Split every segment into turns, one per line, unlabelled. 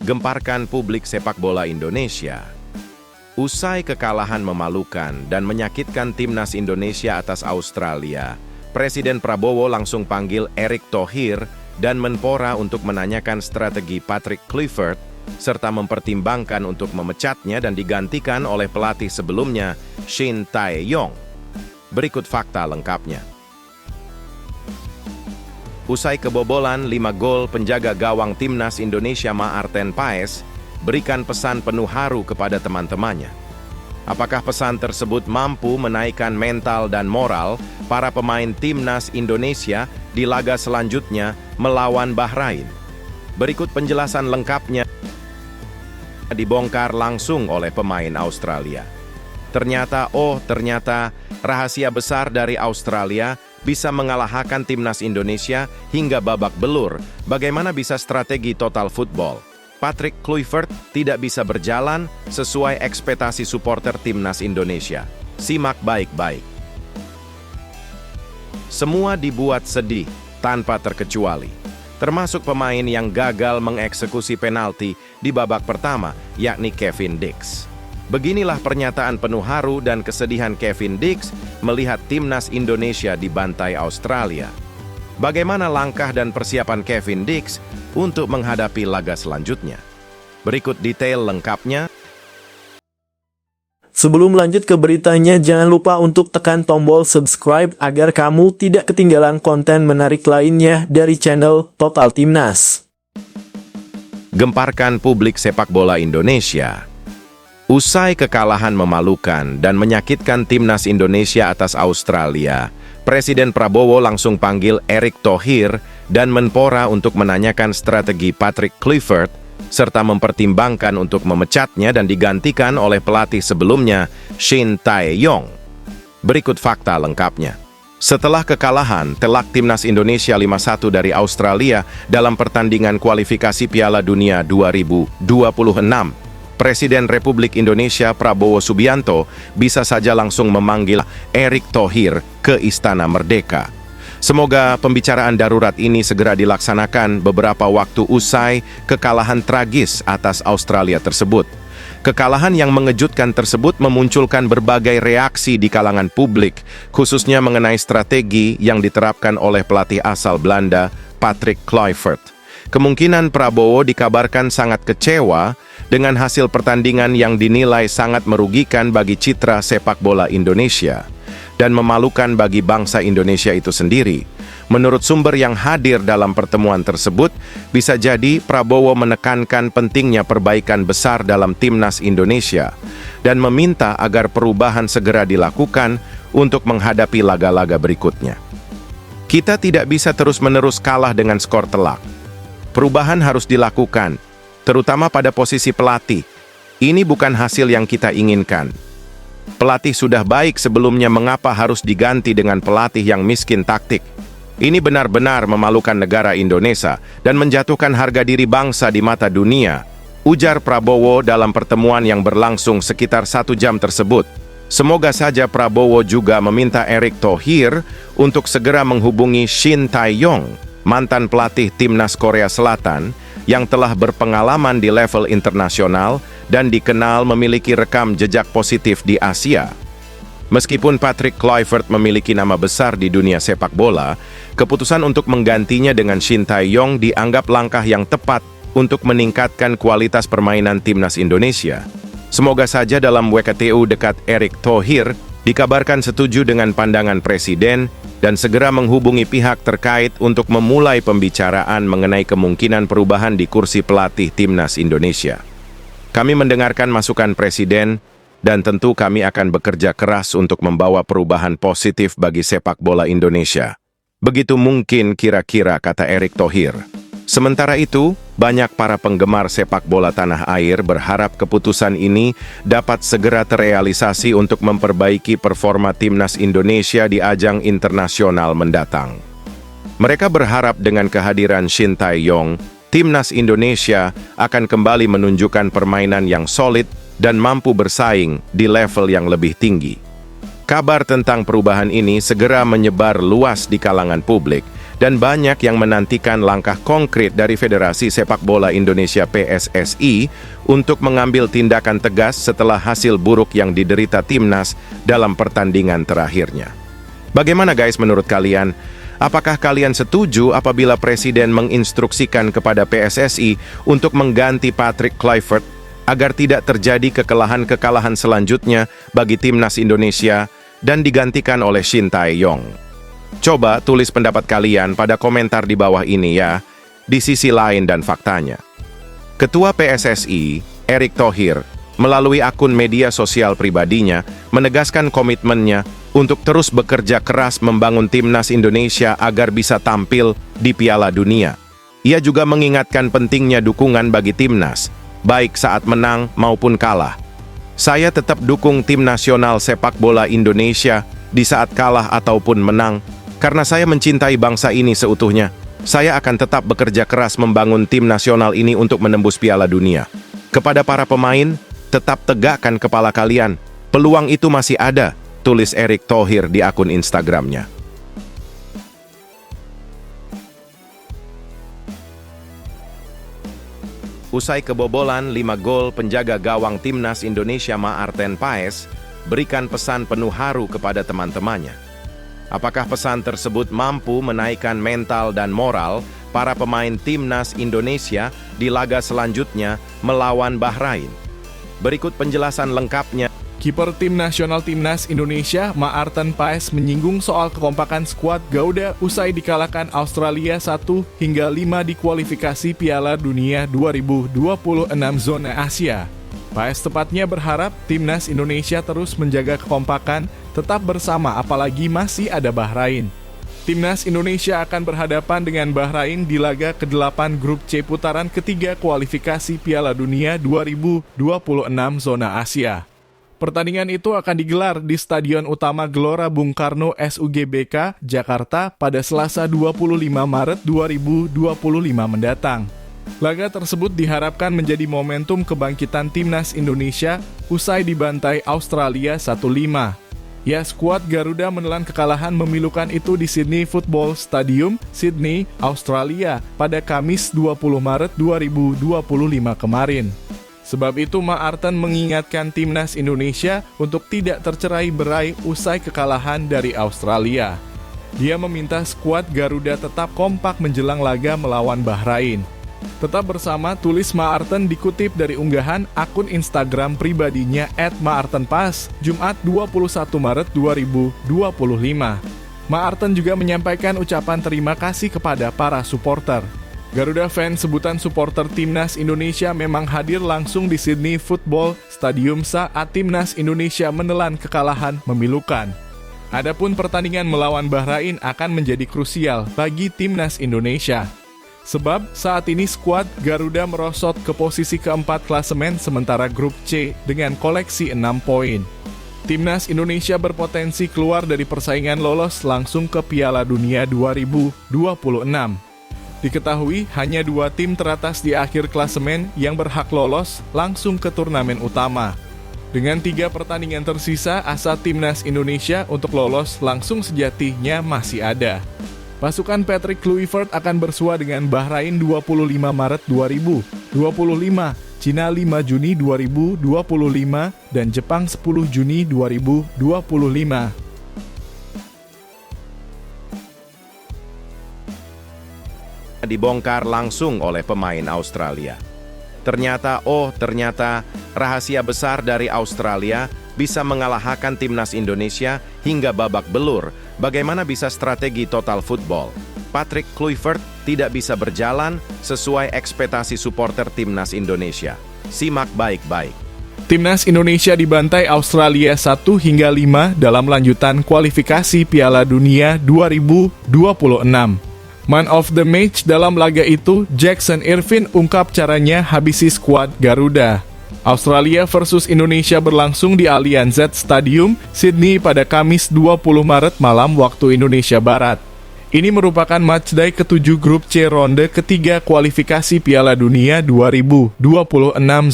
gemparkan publik sepak bola Indonesia. Usai kekalahan memalukan dan menyakitkan timnas Indonesia atas Australia, Presiden Prabowo langsung panggil Erick Thohir dan Menpora untuk menanyakan strategi Patrick Kluivert, serta mempertimbangkan untuk memecatnya dan digantikan oleh pelatih sebelumnya, Shin Tae-yong. Berikut fakta lengkapnya. Usai kebobolan 5 gol penjaga gawang timnas Indonesia Maarten Paes, berikan pesan penuh haru kepada teman-temannya. Apakah pesan tersebut mampu menaikkan mental dan moral para pemain timnas Indonesia di laga selanjutnya melawan Bahrain? Berikut penjelasan lengkapnya dibongkar langsung oleh pemain Australia. Ternyata rahasia besar dari Australia bisa mengalahkan timnas Indonesia hingga babak belur. Bagaimana bisa strategi total football? Patrick Kluivert tidak bisa berjalan sesuai ekspektasi supporter timnas Indonesia. Simak baik-baik. Semua dibuat sedih, tanpa terkecuali. Termasuk pemain yang gagal mengeksekusi penalti di babak pertama, yakni Kevin Dix. Beginilah pernyataan penuh haru dan kesedihan Kevin Dix melihat timnas Indonesia dibantai Australia. Bagaimana langkah dan persiapan Kevin Dix untuk menghadapi laga selanjutnya? Berikut detail lengkapnya.
Sebelum lanjut ke beritanya, jangan lupa untuk tekan tombol subscribe agar kamu tidak ketinggalan konten menarik lainnya dari channel Total Timnas.
Gemparkan publik sepak bola Indonesia. Usai kekalahan memalukan dan menyakitkan timnas Indonesia atas Australia, Presiden Prabowo langsung panggil Erick Thohir dan Menpora untuk menanyakan strategi Patrick Kluivert, serta mempertimbangkan untuk memecatnya dan digantikan oleh pelatih sebelumnya, Shin Tae-yong. Berikut fakta lengkapnya. Setelah kekalahan telak timnas Indonesia 5-1 dari Australia dalam pertandingan kualifikasi Piala Dunia 2026, Presiden Republik Indonesia Prabowo Subianto bisa saja langsung memanggil Erick Thohir ke Istana Merdeka. Semoga pembicaraan darurat ini segera dilaksanakan beberapa waktu usai kekalahan tragis atas Australia tersebut. Kekalahan yang mengejutkan tersebut memunculkan berbagai reaksi di kalangan publik, khususnya mengenai strategi yang diterapkan oleh pelatih asal Belanda, Patrick Kluivert. Kemungkinan Prabowo dikabarkan sangat kecewa dengan hasil pertandingan yang dinilai sangat merugikan bagi citra sepak bola Indonesia dan memalukan bagi bangsa Indonesia itu sendiri. Menurut sumber yang hadir dalam pertemuan tersebut, bisa jadi Prabowo menekankan pentingnya perbaikan besar dalam timnas Indonesia dan meminta agar perubahan segera dilakukan untuk menghadapi laga-laga berikutnya. Kita tidak bisa terus-menerus kalah dengan skor telak. Perubahan harus dilakukan, terutama pada posisi pelatih. Ini bukan hasil yang kita inginkan. Pelatih sudah baik sebelumnya, mengapa harus diganti dengan pelatih yang miskin taktik? Ini benar-benar memalukan negara Indonesia dan menjatuhkan harga diri bangsa di mata dunia, ujar Prabowo dalam pertemuan yang berlangsung sekitar 1 jam tersebut. Semoga saja Prabowo juga meminta Erick Thohir untuk segera menghubungi Shin Tae-yong, mantan pelatih timnas Korea Selatan yang telah berpengalaman di level internasional dan dikenal memiliki rekam jejak positif di Asia. Meskipun Patrick Kluivert memiliki nama besar di dunia sepak bola, keputusan untuk menggantinya dengan Shin Tae-yong dianggap langkah yang tepat untuk meningkatkan kualitas permainan timnas Indonesia. Semoga saja dalam WKTU dekat Erick Thohir dikabarkan setuju dengan pandangan Presiden dan segera menghubungi pihak terkait untuk memulai pembicaraan mengenai kemungkinan perubahan di kursi pelatih timnas Indonesia. Kami mendengarkan masukan Presiden dan tentu kami akan bekerja keras untuk membawa perubahan positif bagi sepak bola Indonesia. Begitu mungkin kira-kira, kata Erick Thohir. Sementara itu, banyak para penggemar sepak bola tanah air berharap keputusan ini dapat segera terrealisasi untuk memperbaiki performa timnas Indonesia di ajang internasional mendatang. Mereka berharap dengan kehadiran Shin Tae-yong, timnas Indonesia akan kembali menunjukkan permainan yang solid dan mampu bersaing di level yang lebih tinggi. Kabar tentang perubahan ini segera menyebar luas di kalangan publik, dan banyak yang menantikan langkah konkret dari Federasi Sepak Bola Indonesia PSSI untuk mengambil tindakan tegas setelah hasil buruk yang diderita timnas dalam pertandingan terakhirnya. Bagaimana guys menurut kalian? Apakah kalian setuju apabila Presiden menginstruksikan kepada PSSI untuk mengganti Patrick Kluivert agar tidak terjadi kekalahan-kekalahan selanjutnya bagi timnas Indonesia dan digantikan oleh Shin Tae-yong? Coba tulis pendapat kalian pada komentar di bawah ini ya, di sisi lain dan faktanya. Ketua PSSI, Erick Thohir, melalui akun media sosial pribadinya, menegaskan komitmennya untuk terus bekerja keras membangun timnas Indonesia agar bisa tampil di Piala Dunia. Ia juga mengingatkan pentingnya dukungan bagi timnas, baik saat menang maupun kalah. Saya tetap dukung tim nasional sepak bola Indonesia di saat kalah ataupun menang, karena saya mencintai bangsa ini seutuhnya. Saya akan tetap bekerja keras membangun tim nasional ini untuk menembus Piala Dunia. Kepada para pemain, tetap tegakkan kepala kalian. Peluang itu masih ada, tulis Erick Thohir di akun Instagramnya. Usai kebobolan 5 gol, penjaga gawang timnas Indonesia Maarten Paes berikan pesan penuh haru kepada teman-temannya. Apakah pesan tersebut mampu menaikkan mental dan moral para pemain timnas Indonesia di laga selanjutnya melawan Bahrain? Berikut penjelasan lengkapnya.
Kiper tim nasional timnas Indonesia, Maarten Paes, menyinggung soal kekompakan skuad Garuda usai dikalahkan Australia 1-5 di kualifikasi Piala Dunia 2026 zona Asia. Paes tepatnya berharap timnas Indonesia terus menjaga kekompakan, tetap bersama apalagi masih ada Bahrain. Timnas Indonesia akan berhadapan dengan Bahrain di laga ke-8 grup C putaran ketiga kualifikasi Piala Dunia 2026 zona Asia. Pertandingan itu akan digelar di Stadion Utama Gelora Bung Karno SUGBK, Jakarta pada Selasa 25 Maret 2025 mendatang. Laga tersebut diharapkan menjadi momentum kebangkitan timnas Indonesia usai dibantai Australia 1-5. Ya, skuad Garuda menelan kekalahan memilukan itu di Sydney Football Stadium, Sydney, Australia pada Kamis 20 Maret 2025 kemarin. Sebab itu Maarten mengingatkan timnas Indonesia untuk tidak tercerai-berai usai kekalahan dari Australia. Dia meminta skuad Garuda tetap kompak menjelang laga melawan Bahrain. Tetap bersama, tulis Maarten dikutip dari unggahan akun Instagram pribadinya @maartenpas, Jumat 21 Maret 2025. Maarten juga menyampaikan ucapan terima kasih kepada para supporter. Garuda fans sebutan supporter timnas Indonesia memang hadir langsung di Sydney Football Stadium saat timnas Indonesia menelan kekalahan memilukan. Adapun pertandingan melawan Bahrain akan menjadi krusial bagi timnas Indonesia. Sebab saat ini skuad Garuda merosot ke posisi keempat klasemen sementara grup C dengan koleksi 6 poin. Timnas Indonesia berpotensi keluar dari persaingan lolos langsung ke Piala Dunia 2026. Diketahui hanya 2 tim teratas di akhir klasemen yang berhak lolos langsung ke turnamen utama. Dengan 3 pertandingan tersisa, asa timnas Indonesia untuk lolos langsung sejatinya masih ada. Pasukan Patrick Kluivert akan bersua dengan Bahrain 25 Maret 2025, Cina 5 Juni 2025, dan Jepang 10 Juni 2025.
Dibongkar langsung oleh pemain Australia. Ternyata rahasia besar dari Australia bisa mengalahkan timnas Indonesia hingga babak belur. Bagaimana bisa strategi total football? Patrick Kluivert tidak bisa berjalan sesuai ekspektasi supporter timnas Indonesia. Simak baik-baik.
Timnas Indonesia dibantai Australia 1-5 dalam lanjutan kualifikasi Piala Dunia 2026. Man of the match dalam laga itu, Jackson Irvine ungkap caranya habisi skuad Garuda. Australia versus Indonesia berlangsung di Allianz Stadium, Sydney pada Kamis 20 Maret malam waktu Indonesia Barat. Ini merupakan matchday ke-7 grup C ronde ketiga kualifikasi Piala Dunia 2026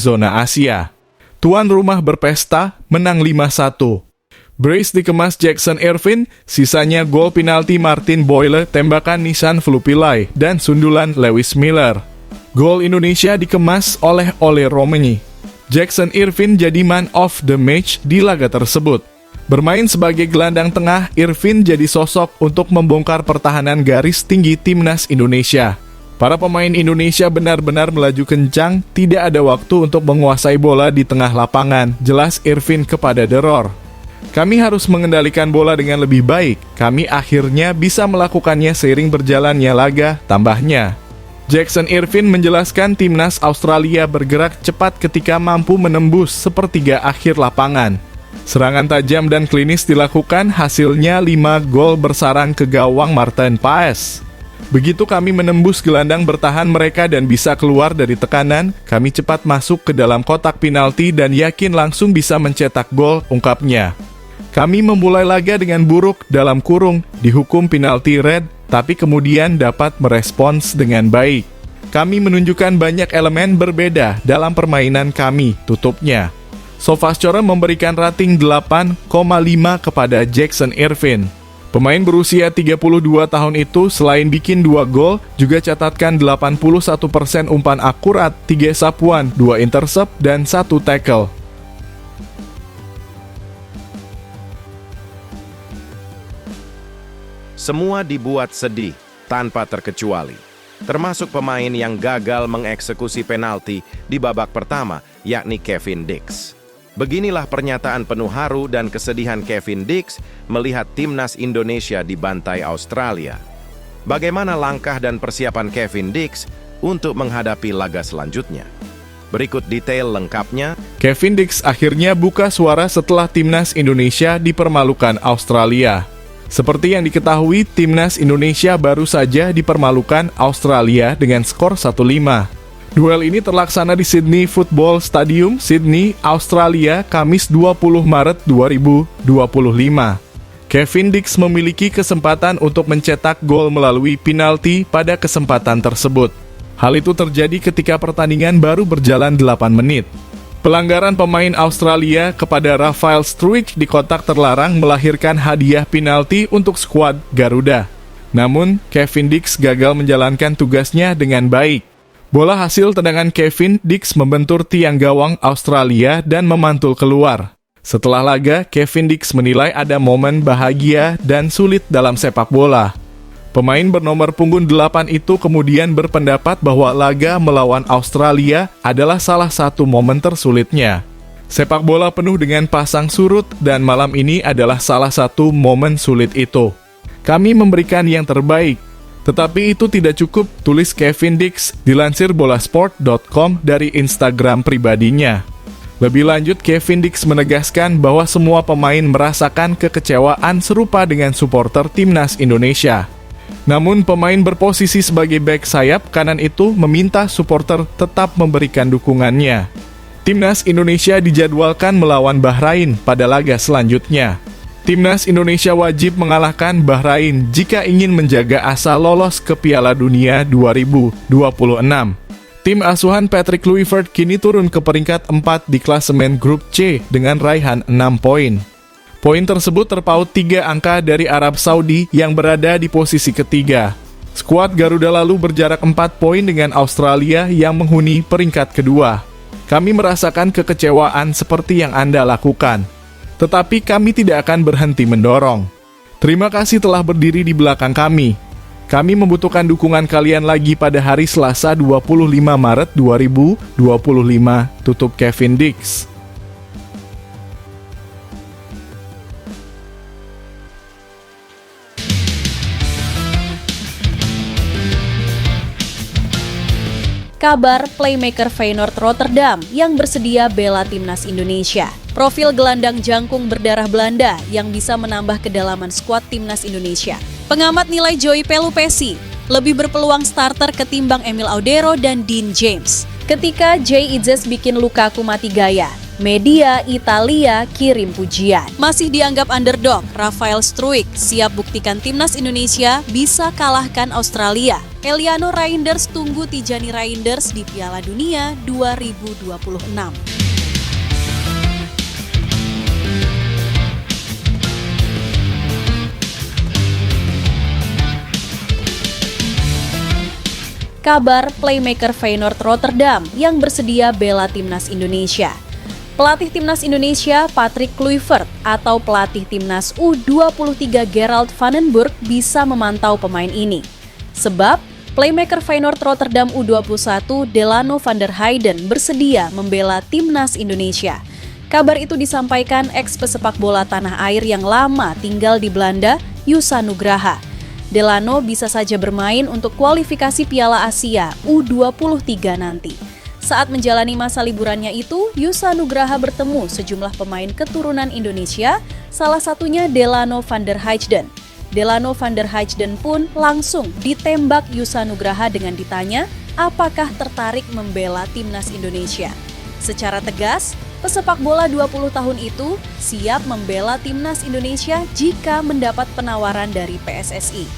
zona Asia. Tuan rumah berpesta, menang 5-1. Brace dikemas Jackson Irvin, sisanya gol penalti Martin Boyle, tembakan Nissan Flupilai, dan sundulan Lewis Miller. Gol Indonesia dikemas oleh Ole Romeni. Jackson Irvin jadi man of the match di laga tersebut. Bermain sebagai gelandang tengah, Irvin jadi sosok untuk membongkar pertahanan garis tinggi timnas Indonesia. Para pemain Indonesia benar-benar melaju kencang, tidak ada waktu untuk menguasai bola di tengah lapangan, jelas Irvin kepada The Roar. Kami harus mengendalikan bola dengan lebih baik. Kami akhirnya bisa melakukannya seiring berjalannya laga, tambahnya. Jackson Irvin menjelaskan timnas Australia bergerak cepat ketika mampu menembus sepertiga akhir lapangan. Serangan tajam dan klinis dilakukan, hasilnya 5 gol bersarang ke gawang Martin Paes. Begitu kami menembus gelandang bertahan mereka dan bisa keluar dari tekanan, kami cepat masuk ke dalam kotak penalti dan yakin langsung bisa mencetak gol, ungkapnya. Kami memulai laga dengan buruk, dalam kurung, dihukum penalti red, tapi kemudian dapat merespons dengan baik. Kami menunjukkan banyak elemen berbeda dalam permainan kami, tutupnya. Sofascore memberikan rating 8,5 kepada Jackson Irvin. Pemain berusia 32 tahun itu selain bikin 2 gol, juga catatkan 81% umpan akurat, 3 sapuan, 2 intercept, dan 1 tackle.
Semua dibuat sedih, tanpa terkecuali. Termasuk pemain yang gagal mengeksekusi penalti di babak pertama, yakni Kevin Dix. Beginilah pernyataan penuh haru dan kesedihan Kevin Dix melihat timnas Indonesia dibantai Australia. Bagaimana langkah dan persiapan Kevin Dix untuk menghadapi laga selanjutnya? Berikut detail lengkapnya.
Kevin Dix akhirnya buka suara setelah timnas Indonesia dipermalukan Australia. Seperti yang diketahui, timnas Indonesia baru saja dipermalukan Australia dengan skor 1-5. Duel ini terlaksana di Sydney Football Stadium, Sydney, Australia, Kamis 20 Maret 2025. Kevin Dix memiliki kesempatan untuk mencetak gol melalui penalti pada kesempatan tersebut. Hal itu terjadi ketika pertandingan baru berjalan 8 menit. Pelanggaran pemain Australia kepada Rafael Struijk di kotak terlarang melahirkan hadiah penalti untuk skuad Garuda. Namun, Kevin Dix gagal menjalankan tugasnya dengan baik. Bola hasil tendangan Kevin Dix membentur tiang gawang Australia dan memantul keluar. Setelah laga, Kevin Dix menilai ada momen bahagia dan sulit dalam sepak bola. Pemain bernomor punggung 8 itu kemudian berpendapat bahwa laga melawan Australia adalah salah satu momen tersulitnya. Sepak bola penuh dengan pasang surut dan malam ini adalah salah satu momen sulit itu. Kami memberikan yang terbaik, tetapi itu tidak cukup, tulis Kevin Dix, dilansir bolasport.com dari Instagram pribadinya. Lebih lanjut, Kevin Dix menegaskan bahwa semua pemain merasakan kekecewaan serupa dengan supporter timnas Indonesia. Namun pemain berposisi sebagai bek sayap kanan itu meminta supporter tetap memberikan dukungannya. Timnas Indonesia dijadwalkan melawan Bahrain pada laga selanjutnya. Timnas Indonesia wajib mengalahkan Bahrain jika ingin menjaga asa lolos ke Piala Dunia 2026. Tim asuhan Patrick Kluivert kini turun ke peringkat 4 di klasemen grup C dengan raihan 6 poin. Poin tersebut terpaut 3 angka dari Arab Saudi yang berada di posisi ketiga. Skuad Garuda lalu berjarak 4 poin dengan Australia yang menghuni peringkat kedua. Kami merasakan kekecewaan seperti yang Anda lakukan. Tetapi kami tidak akan berhenti mendorong. Terima kasih telah berdiri di belakang kami. Kami membutuhkan dukungan kalian lagi pada hari Selasa 25 Maret 2025, tutup Kevin Dix.
Kabar playmaker Feyenoord Rotterdam yang bersedia bela timnas Indonesia. Profil gelandang jangkung berdarah Belanda yang bisa menambah kedalaman skuad timnas Indonesia. Pengamat nilai Joey Pelupesi lebih berpeluang starter ketimbang Emil Audero dan Dean James. Ketika Jay Idzes bikin Lukaku mati gaya, media Italia kirim pujian. Masih dianggap underdog, Rafael Struijk siap buktikan timnas Indonesia bisa kalahkan Australia. Eliano Reinders tunggu Tijani Reinders di Piala Dunia 2026. kabar playmaker Feyenoord Rotterdam yang bersedia bela timnas Indonesia. Pelatih timnas Indonesia Patrick Kluivert atau pelatih timnas U23 Gerald van den Burg bisa memantau pemain ini. Sebab playmaker Feyenoord Rotterdam U21 Delano van der Heyden bersedia membela timnas Indonesia. Kabar itu disampaikan ex-pesepak bola tanah air yang lama tinggal di Belanda, Yusa Nugraha. Delano bisa saja bermain untuk kualifikasi Piala Asia U23 nanti. Saat menjalani masa liburannya itu, Yusa Nugraha bertemu sejumlah pemain keturunan Indonesia, salah satunya Delano van der Heyden. Delano van der Heyden pun langsung ditembak Yusa Nugraha dengan ditanya apakah tertarik membela timnas Indonesia. Secara tegas, pesepak bola 20 tahun itu siap membela timnas Indonesia jika mendapat penawaran dari PSSI.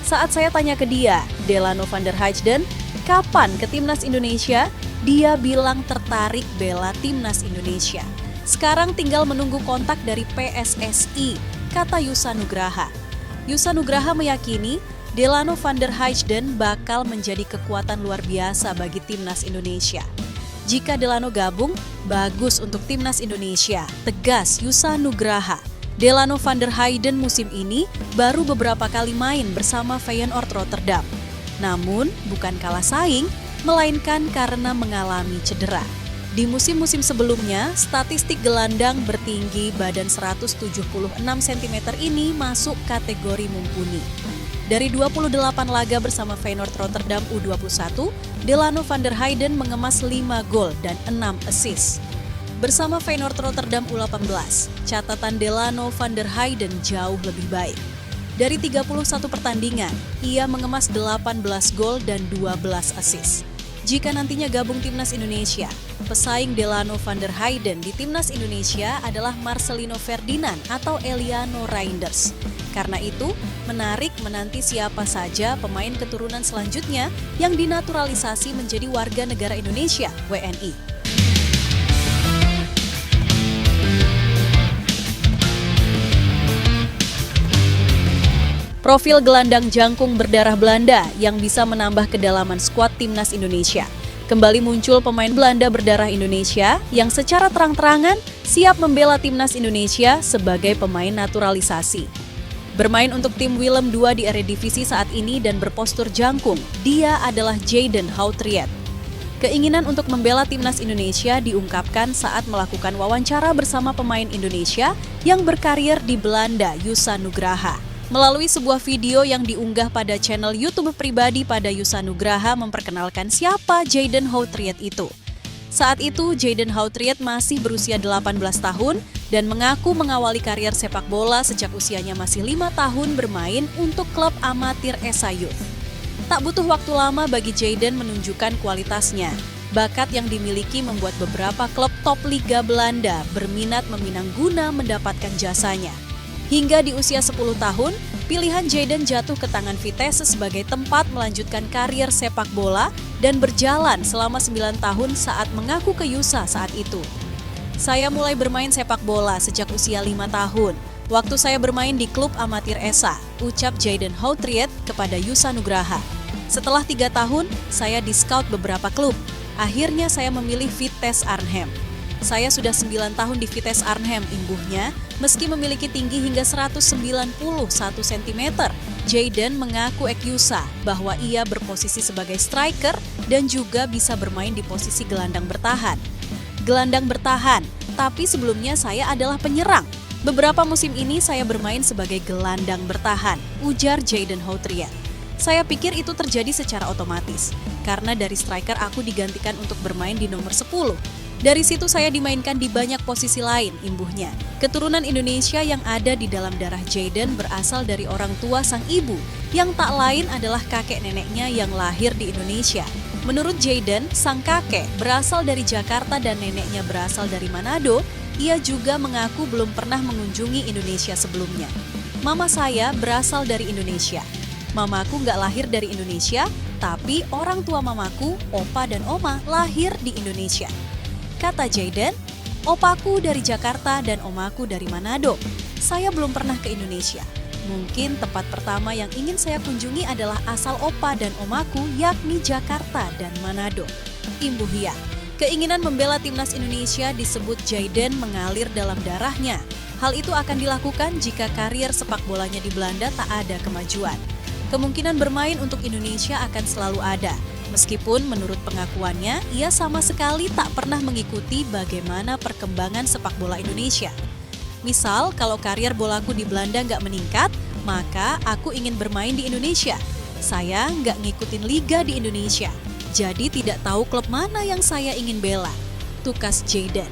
Saat saya tanya ke dia, Delano van der Heyden, kapan ke timnas Indonesia? Dia bilang tertarik bela timnas Indonesia. Sekarang tinggal menunggu kontak dari PSSI, kata Yusa Nugraha. Yusa Nugraha meyakini Delano van der Heyden bakal menjadi kekuatan luar biasa bagi timnas Indonesia. Jika Delano gabung, bagus untuk timnas Indonesia, tegas Yusa Nugraha. Delano van der Heyden musim ini baru beberapa kali main bersama Feyenoord Rotterdam. Namun, bukan kalah saing, melainkan karena mengalami cedera. Di musim-musim sebelumnya, statistik gelandang bertinggi badan 176 cm ini masuk kategori mumpuni. Dari 28 laga bersama Feyenoord Rotterdam U21, Delano van der Heyden mengemas 5 gol dan 6 assist. Bersama Feyenoord Rotterdam U18, catatan Delano van der Heyden jauh lebih baik. Dari 31 pertandingan, ia mengemas 18 gol dan 12 assist. Jika nantinya gabung timnas Indonesia, pesaing Delano van der Heyden di timnas Indonesia adalah Marcelino Ferdinand atau Eliano Reinders. Karena itu, menarik menanti siapa saja pemain keturunan selanjutnya yang dinaturalisasi menjadi warga negara Indonesia, WNI. Profil gelandang jangkung berdarah Belanda yang bisa menambah kedalaman skuad timnas Indonesia. Kembali muncul pemain Belanda berdarah Indonesia yang secara terang-terangan siap membela timnas Indonesia sebagai pemain naturalisasi. Bermain untuk tim Willem II di Eredivisie saat ini dan berpostur jangkung, dia adalah Jayden Houtriet. Keinginan untuk membela timnas Indonesia diungkapkan saat melakukan wawancara bersama pemain Indonesia yang berkarir di Belanda, Yusa Nugraha. Melalui sebuah video yang diunggah pada channel YouTube pribadi pada Yusa Nugraha memperkenalkan siapa Jayden Houtriet itu. Saat itu, Jayden Houtriet masih berusia 18 tahun dan mengaku mengawali karier sepak bola sejak usianya masih 5 tahun bermain untuk klub amatir Esa Youth. Tak butuh waktu lama bagi Jayden menunjukkan kualitasnya. Bakat yang dimiliki membuat beberapa klub top Liga Belanda berminat meminang guna mendapatkan jasanya. Hingga di usia 10 tahun, pilihan Jayden jatuh ke tangan Vitesse sebagai tempat melanjutkan karier sepak bola dan berjalan selama 9 tahun saat mengaku ke Yusa saat itu. Saya mulai bermain sepak bola sejak usia 5 tahun. Waktu saya bermain di klub amatir Esa, ucap Jayden Houtriet kepada Yusa Nugraha. Setelah 3 tahun, saya di-scout beberapa klub. Akhirnya saya memilih Vitesse Arnhem. Saya sudah 9 tahun di Vitesse Arnhem, imbuhnya, meski memiliki tinggi hingga 191 cm. Jayden mengaku Yusa bahwa ia berposisi sebagai striker dan juga bisa bermain di posisi gelandang bertahan. Gelandang bertahan, tapi sebelumnya saya adalah penyerang. Beberapa musim ini saya bermain sebagai gelandang bertahan, ujar Jayden Houtriet. Saya pikir itu terjadi secara otomatis, karena dari striker aku digantikan untuk bermain di nomor 10. Dari situ saya dimainkan di banyak posisi lain, imbuhnya. Keturunan Indonesia yang ada di dalam darah Jayden berasal dari orang tua sang ibu, yang tak lain adalah kakek neneknya yang lahir di Indonesia. Menurut Jayden, sang kakek berasal dari Jakarta dan neneknya berasal dari Manado. Ia juga mengaku belum pernah mengunjungi Indonesia sebelumnya. Mama saya berasal dari Indonesia. Mamaku nggak lahir dari Indonesia, tapi orang tua mamaku, opa dan oma lahir di Indonesia. Kata Jayden, opaku dari Jakarta dan omaku dari Manado. Saya belum pernah ke Indonesia. Mungkin tempat pertama yang ingin saya kunjungi adalah asal opa dan omaku, yakni Jakarta dan Manado. Imbuhia, keinginan membela timnas Indonesia disebut Jayden mengalir dalam darahnya. Hal itu akan dilakukan jika karier sepak bolanya di Belanda tak ada kemajuan. Kemungkinan bermain untuk Indonesia akan selalu ada, meskipun menurut pengakuannya, ia sama sekali tak pernah mengikuti bagaimana perkembangan sepak bola Indonesia. Misal, kalau karier bolaku di Belanda nggak meningkat, maka aku ingin bermain di Indonesia. Saya nggak ngikutin liga di Indonesia, jadi tidak tahu klub mana yang saya ingin bela. Tukas Jayden.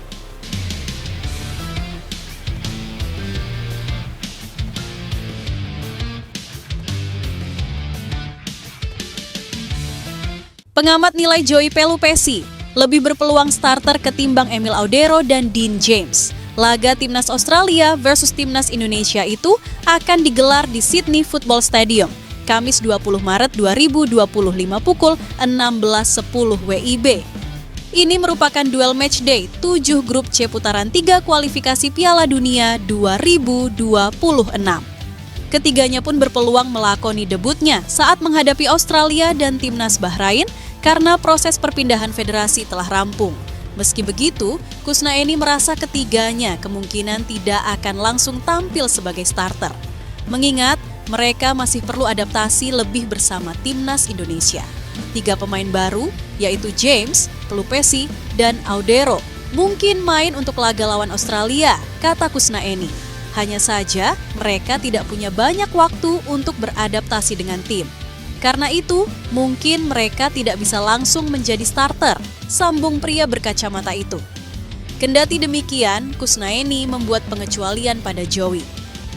Pengamat nilai Joey Pelupesi lebih berpeluang starter ketimbang Emil Audero dan Dean James. Laga timnas Australia versus timnas Indonesia itu akan digelar di Sydney Football Stadium, Kamis 20 Maret 2025 pukul 16.10 WIB. Ini merupakan duel matchday 7 grup C putaran 3 kualifikasi Piala Dunia 2026. Ketiganya pun berpeluang melakoni debutnya saat menghadapi Australia dan timnas Bahrain karena proses perpindahan federasi telah rampung. Meski begitu, Kusnaeni merasa ketiganya kemungkinan tidak akan langsung tampil sebagai starter. Mengingat mereka masih perlu adaptasi lebih bersama timnas Indonesia. 3 pemain baru, yaitu James, Pelupesi, dan Audero, mungkin main untuk laga lawan Australia, kata Kusnaeni. Hanya saja, mereka tidak punya banyak waktu untuk beradaptasi dengan tim. Karena itu, mungkin mereka tidak bisa langsung menjadi starter, sambung pria berkacamata itu. Kendati demikian, Kusnaeni membuat pengecualian pada Joey.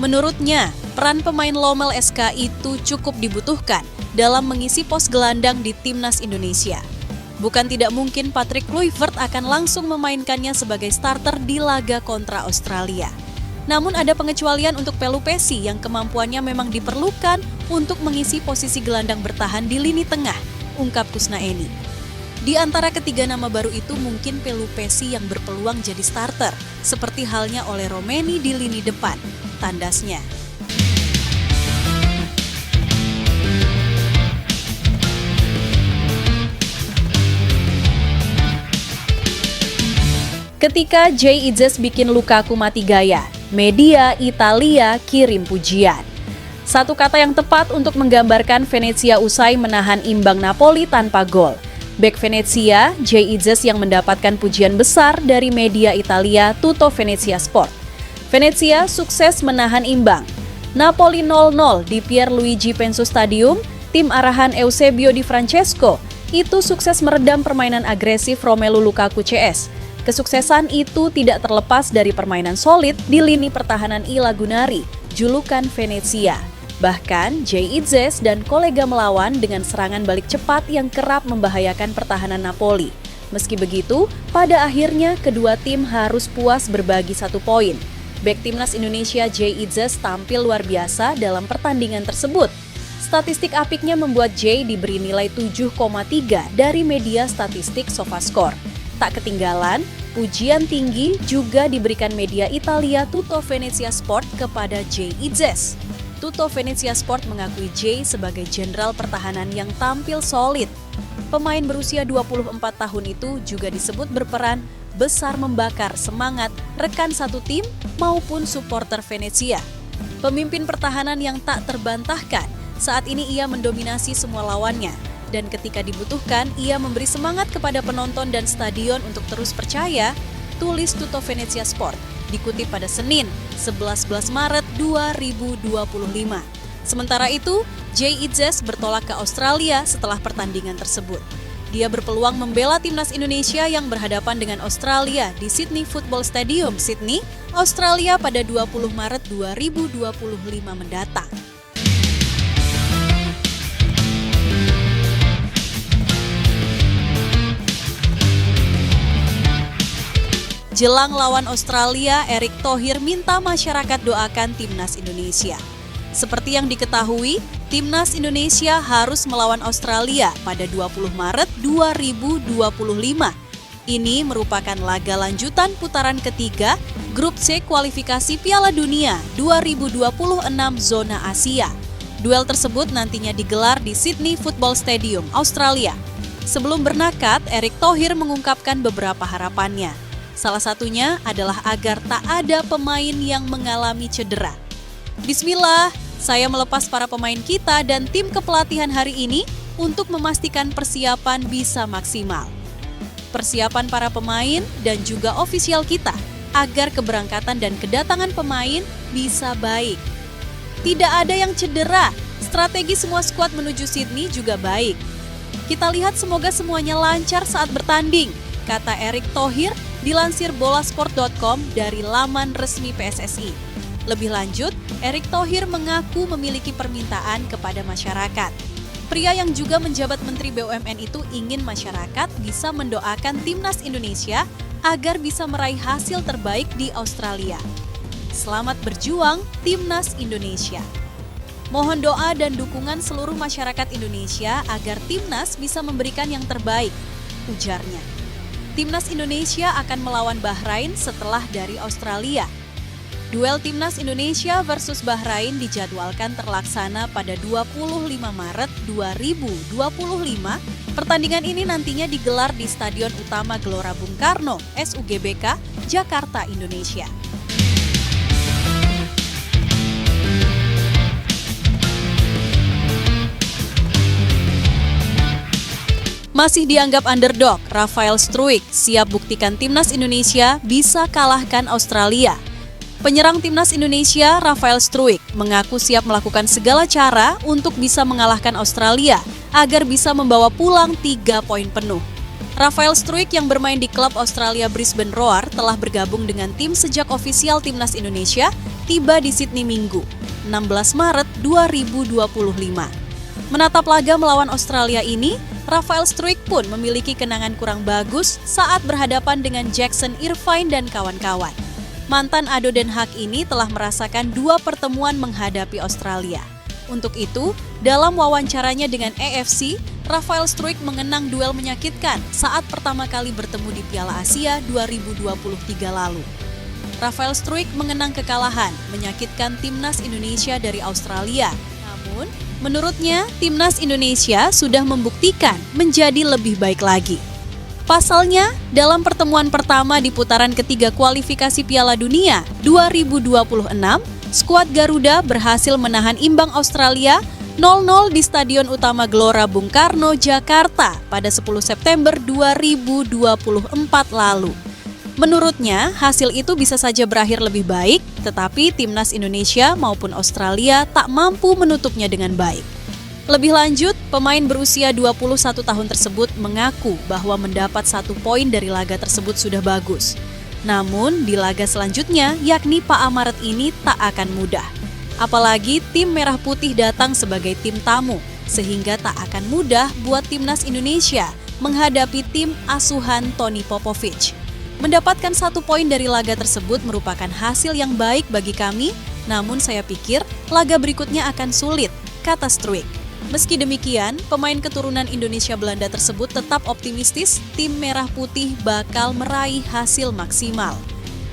Menurutnya, peran pemain Lommel SK itu cukup dibutuhkan dalam mengisi pos gelandang di timnas Indonesia. Bukan tidak mungkin Patrick Kluivert akan langsung memainkannya sebagai starter di laga kontra Australia. Namun ada pengecualian untuk Pelupesi yang kemampuannya memang diperlukan untuk mengisi posisi gelandang bertahan di lini tengah, ungkap Kusnaeni. Di antara ketiga nama baru itu mungkin Pelupesi yang berpeluang jadi starter, seperti halnya oleh Romeni di lini depan, tandasnya. Ketika Jay Idzes bikin Lukaku mati gaya, media Italia kirim pujian. Satu kata yang tepat untuk menggambarkan Venezia usai menahan imbang Napoli tanpa gol. Bek Venezia, Jay Idzes yang mendapatkan pujian besar dari media Italia Tutto Venezia Sport. Venezia sukses menahan imbang. Napoli 0-0 di Pierluigi Penso Stadium, tim arahan Eusebio Di Francesco itu sukses meredam permainan agresif Romelu Lukaku CS. Kesuksesan itu tidak terlepas dari permainan solid di lini pertahanan I Lagunari, julukan Venezia. Bahkan, Jay Idzes dan kolega melawan dengan serangan balik cepat yang kerap membahayakan pertahanan Napoli. Meski begitu, pada akhirnya kedua tim harus puas berbagi 1 poin. Bek timnas Indonesia Jay Idzes tampil luar biasa dalam pertandingan tersebut. Statistik apiknya membuat Jay diberi nilai 7,3 dari media statistik SofaScore. Tak ketinggalan, pujian tinggi juga diberikan media Italia Tutto Venezia Sport kepada Jay Idzes. Tutto Venezia Sport mengakui Jay sebagai jenderal pertahanan yang tampil solid. Pemain berusia 24 tahun itu juga disebut berperan besar membakar semangat rekan satu tim maupun supporter Venezia. Pemimpin pertahanan yang tak terbantahkan, saat ini ia mendominasi semua lawannya. Dan ketika dibutuhkan, ia memberi semangat kepada penonton dan stadion untuk terus percaya, tulis Tutto Venezia Sport, dikutip pada Senin, 11 Maret 2025. Sementara itu, Jay Idzes bertolak ke Australia setelah pertandingan tersebut. Dia berpeluang membela timnas Indonesia yang berhadapan dengan Australia di Sydney Football Stadium, Sydney, Australia pada 20 Maret 2025 mendatang. Jelang lawan Australia, Erick Thohir minta masyarakat doakan timnas Indonesia. Seperti yang diketahui, timnas Indonesia harus melawan Australia pada 20 Maret 2025. Ini merupakan laga lanjutan putaran ketiga Grup C kualifikasi Piala Dunia 2026 zona Asia. Duel tersebut nantinya digelar di Sydney Football Stadium, Australia. Sebelum berangkat, Erick Thohir mengungkapkan beberapa harapannya. Salah satunya adalah agar tak ada pemain yang mengalami cedera. Bismillah, saya melepas para pemain kita dan tim kepelatihan hari ini untuk memastikan persiapan bisa maksimal. Persiapan para pemain dan juga ofisial kita agar keberangkatan dan kedatangan pemain bisa baik. Tidak ada yang cedera, strategi semua skuad menuju Sydney juga baik. Kita lihat semoga semuanya lancar saat bertanding, kata Erick Thohir dilansir bolasport.com dari laman resmi PSSI. Lebih lanjut, Erick Thohir mengaku memiliki permintaan kepada masyarakat. Pria yang juga menjabat Menteri BUMN itu ingin masyarakat bisa mendoakan timnas Indonesia agar bisa meraih hasil terbaik di Australia. Selamat berjuang, Timnas Indonesia. Mohon doa dan dukungan seluruh masyarakat Indonesia agar Timnas bisa memberikan yang terbaik, ujarnya. Timnas Indonesia akan melawan Bahrain setelah dari Australia. Duel Timnas Indonesia versus Bahrain dijadwalkan terlaksana pada 25 Maret 2025. Pertandingan ini nantinya digelar di Stadion Utama Gelora Bung Karno, SUGBK, Jakarta, Indonesia. Masih dianggap underdog, Rafael Struijk siap buktikan timnas Indonesia bisa kalahkan Australia. Penyerang timnas Indonesia, Rafael Struijk, mengaku siap melakukan segala cara untuk bisa mengalahkan Australia agar bisa membawa pulang 3 poin penuh. Rafael Struijk yang bermain di klub Australia Brisbane Roar telah bergabung dengan tim sejak ofisial timnas Indonesia tiba di Sydney Minggu, 16 Maret 2025. Menatap laga melawan Australia ini, Rafael Struijk pun memiliki kenangan kurang bagus saat berhadapan dengan Jackson Irvine dan kawan-kawan. Mantan Ado Den Haag ini telah merasakan 2 pertemuan menghadapi Australia. Untuk itu, dalam wawancaranya dengan AFC, Rafael Struijk mengenang duel menyakitkan saat pertama kali bertemu di Piala Asia 2023 lalu. Rafael Struijk mengenang kekalahan menyakitkan timnas Indonesia dari Australia. Namun, menurutnya, timnas Indonesia sudah membuktikan menjadi lebih baik lagi. Pasalnya, dalam pertemuan pertama di putaran ketiga kualifikasi Piala Dunia 2026, skuad Garuda berhasil menahan imbang Australia 0-0 di Stadion Utama Gelora Bung Karno, Jakarta pada 10 September 2024 lalu. Menurutnya, hasil itu bisa saja berakhir lebih baik, tetapi timnas Indonesia maupun Australia tak mampu menutupnya dengan baik. Lebih lanjut, pemain berusia 21 tahun tersebut mengaku bahwa mendapat 1 poin dari laga tersebut sudah bagus. Namun, di laga selanjutnya, yakni Pak Amaret ini tak akan mudah. Apalagi tim Merah Putih datang sebagai tim tamu, sehingga tak akan mudah buat timnas Indonesia menghadapi tim asuhan Tony Popovic. Mendapatkan 1 poin dari laga tersebut merupakan hasil yang baik bagi kami, namun saya pikir laga berikutnya akan sulit, kata Struijk. Meski demikian, pemain keturunan Indonesia Belanda tersebut tetap optimistis tim Merah Putih bakal meraih hasil maksimal.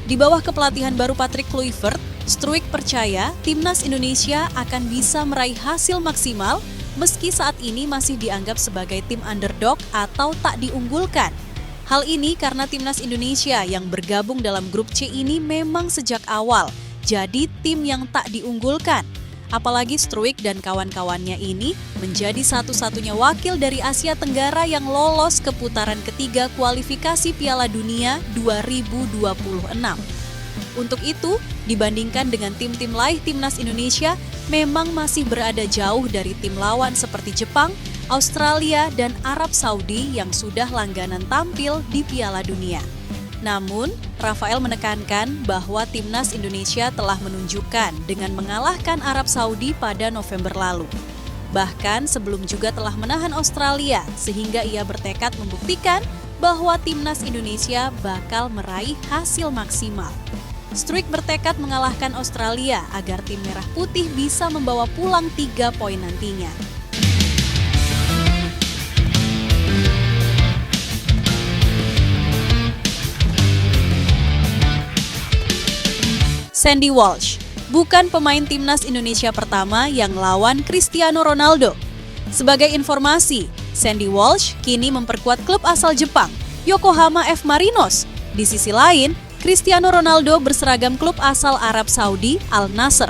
Di bawah kepelatihan baru Patrick Kluivert, Struijk percaya timnas Indonesia akan bisa meraih hasil maksimal meski saat ini masih dianggap sebagai tim underdog atau tak diunggulkan. Hal ini karena timnas Indonesia yang bergabung dalam grup C ini memang sejak awal jadi tim yang tak diunggulkan. Apalagi Struijk dan kawan-kawannya ini menjadi satu-satunya wakil dari Asia Tenggara yang lolos ke putaran ketiga kualifikasi Piala Dunia 2026. Untuk itu, dibandingkan dengan tim-tim lain timnas Indonesia, memang masih berada jauh dari tim lawan seperti Jepang, Australia, dan Arab Saudi yang sudah langganan tampil di Piala Dunia. Namun, Rafael menekankan bahwa timnas Indonesia telah menunjukkan dengan mengalahkan Arab Saudi pada November lalu. Bahkan sebelum juga telah menahan Australia, sehingga ia bertekad membuktikan bahwa timnas Indonesia bakal meraih hasil maksimal. Struijk bertekad mengalahkan Australia agar tim Merah Putih bisa membawa pulang 3 poin nantinya. Sandy Walsh bukan pemain timnas Indonesia pertama yang lawan Cristiano Ronaldo. Sebagai informasi, Sandy Walsh kini memperkuat klub asal Jepang, Yokohama F. Marinos. Di sisi lain, Cristiano Ronaldo berseragam klub asal Arab Saudi, Al Nassr.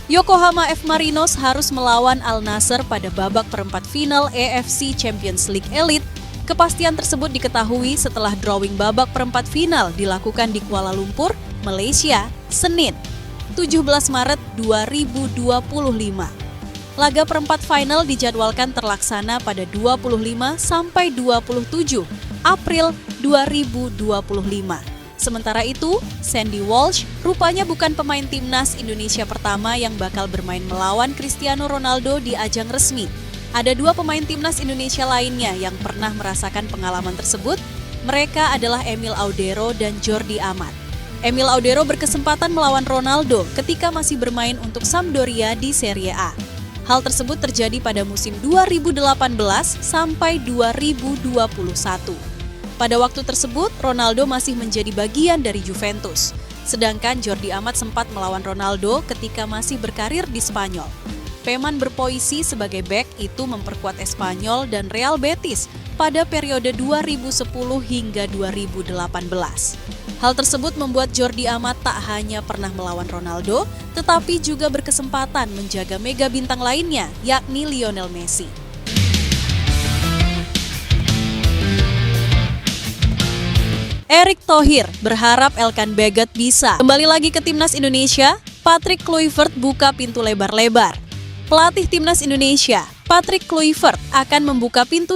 Yokohama F. Marinos harus melawan Al Nassr pada babak perempat final AFC Champions League Elite. Kepastian tersebut diketahui setelah drawing babak perempat final dilakukan di Kuala Lumpur, Malaysia, Senin, 17 Maret 2025. Laga perempat final dijadwalkan terlaksana pada 25 sampai 27 April 2025. Sementara itu, Sandy Walsh rupanya bukan pemain timnas Indonesia pertama yang bakal bermain melawan Cristiano Ronaldo di ajang resmi. Ada dua pemain timnas Indonesia lainnya yang pernah merasakan pengalaman tersebut. Mereka adalah Emil Audero dan Jordi Amat. Emil Audero berkesempatan melawan Ronaldo ketika masih bermain untuk Sampdoria di Serie A. Hal tersebut terjadi pada musim 2018 sampai 2021. Pada waktu tersebut, Ronaldo masih menjadi bagian dari Juventus. Sedangkan Jordi Amat sempat melawan Ronaldo ketika masih berkarir di Spanyol. Peman berposisi sebagai bek itu memperkuat Espanyol dan Real Betis pada periode 2010 hingga 2018. Hal tersebut membuat Jordi Amat tak hanya pernah melawan Ronaldo, tetapi juga berkesempatan menjaga mega bintang lainnya, yakni Lionel Messi. Erick Thohir berharap Elkan Baggett bisa kembali lagi ke timnas Indonesia. Patrick Kluivert buka pintu lebar-lebar. Pelatih timnas Indonesia, Patrick Kluivert, akan membuka pintu